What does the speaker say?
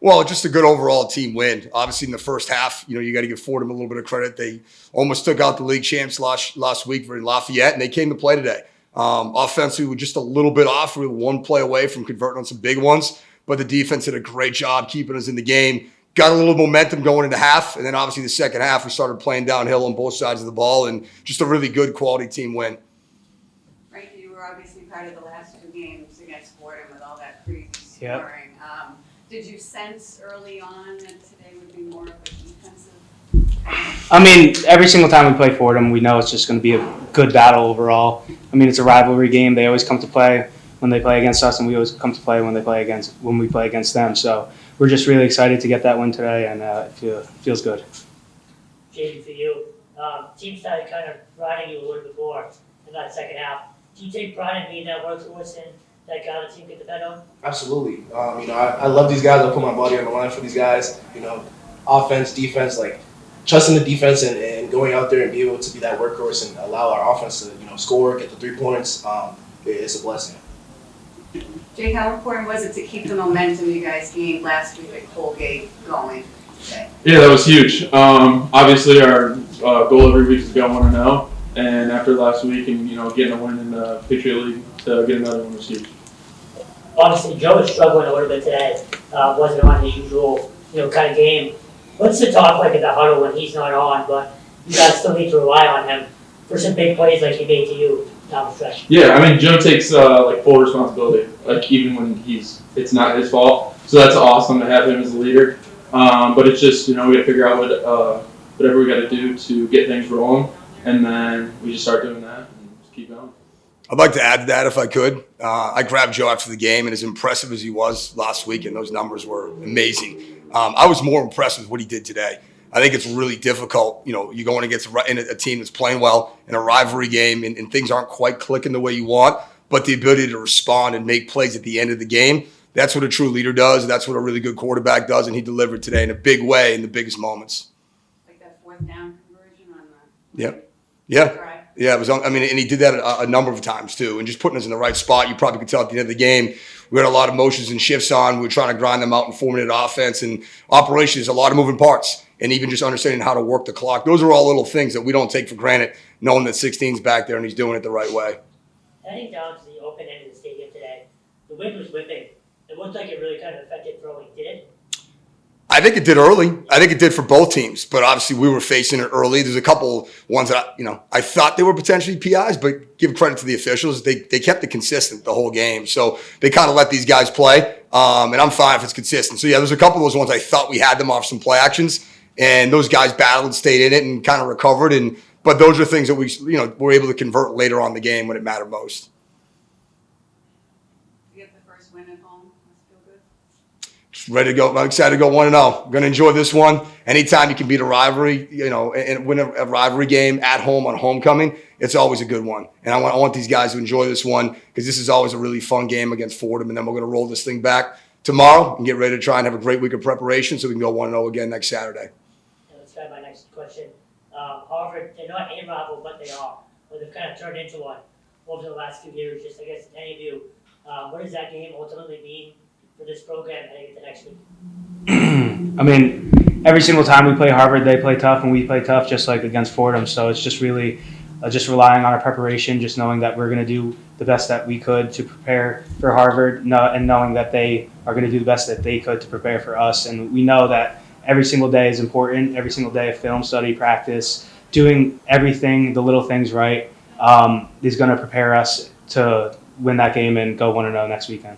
Well, just a good overall team win. Obviously, in the first half, you got to give Fordham a little bit of credit. They almost took out the league champs last week for Lafayette, and they came to play today. Offensively, we're just a little bit off. We were one play away from converting on some big ones, but the defense did a great job keeping us in the game. Got a little momentum going into half, and then obviously the second half, we started playing downhill on both sides of the ball, and just a really good quality team win. Right, you were obviously part of the last two games against Fordham with all that crazy scoring. Yep. Did you sense early on that today would be more of a defensive? I mean, every single time we play Fordham, we know it's just going to be a good battle overall. I mean, it's a rivalry game. They always come to play when they play against us, and we always come to play when we play against them. So we're just really excited to get that win today, and it feels good. Jaden, for you, team started kind of riding you a little bit more in that second half. Do you take pride in being that workhorse and that guy the team can depend on? Absolutely. I love these guys. I put my body on the line for these guys. Offense, defense, like trusting the defense and going out there and be able to be that workhorse and allow our offense to score, get the 3 points. It's a blessing. Jake, how important was it to keep the momentum you guys gained last week at Colgate going today? Yeah, that was huge. Obviously, our goal every week is to go 1-0, and after last week and getting a win in the Patriot League, to get another one was huge. Obviously, Joe is struggling a little bit today. Wasn't on his usual kind of game. What's the talk like at the huddle when he's not on, but you guys still need to rely on him for some big plays like he made to you down the stretch? Yeah, I mean, Joe takes full responsibility, even when it's not his fault. So that's awesome to have him as a leader. But it's just we got to figure out whatever we got to do to get things rolling, and then we just start doing that and just keep going. I'd like to add to that if I could. I grabbed Joe after the game, and as impressive as he was last week, and those numbers were amazing, I was more impressed with what he did today. I think it's really difficult. You're going against a team that's playing well in a rivalry game, and things aren't quite clicking the way you want, but the ability to respond and make plays at the end of the game, that's what a true leader does. That's what a really good quarterback does, and he delivered today in a big way in the biggest moments. Like that fourth down conversion on the Yeah, it was. And he did that a number of times too, and just putting us in the right spot. You probably could tell at the end of the game, we had a lot of motions and shifts on. We were trying to grind them out in 4-minute offense and operations. A lot of moving parts, and even just understanding how to work the clock. Those are all little things that we don't take for granted, knowing that 16's back there and he's doing it the right way. Heading down to the open end of the stadium today, the wind was whipping. It looked like it really kind of affected throwing. Did it? I think it did early. I think it did for both teams, but obviously we were facing it early. There's a couple ones that I thought they were potentially PIs, but give credit to the officials. They kept it consistent the whole game, so they kind of let these guys play. And I'm fine if it's consistent. So yeah, there's a couple of those ones I thought we had them off some play actions, and those guys battled, stayed in it, and kind of recovered. But those are things that we were able to convert later on in the game when it mattered most. win at home. Must feel good. Just ready to go. I'm excited to go 1-0. I'm going to enjoy this one. Anytime you can beat a rivalry, and win a rivalry game at home on homecoming, it's always a good one. And I want these guys to enjoy this one because this is always a really fun game against Fordham. And then we're going to roll this thing back tomorrow and get ready to try and have a great week of preparation so we can go 1-0 again next Saturday. Let's try my next question. Harvard, they're not a rival, but they are. Or they've kind of turned into one over the last few years. Just, I guess, any of you, what does that game ultimately mean for this program heading into next week? I mean, every single time we play Harvard, they play tough and we play tough, just like against Fordham. So it's just really just relying on our preparation, just knowing that we're going to do the best that we could to prepare for Harvard, and knowing that they are going to do the best that they could to prepare for us. And we know that every single day is important. Every single day of film study, practice, doing everything, the little things right, is going to prepare us to win that game and go 1-0 next weekend.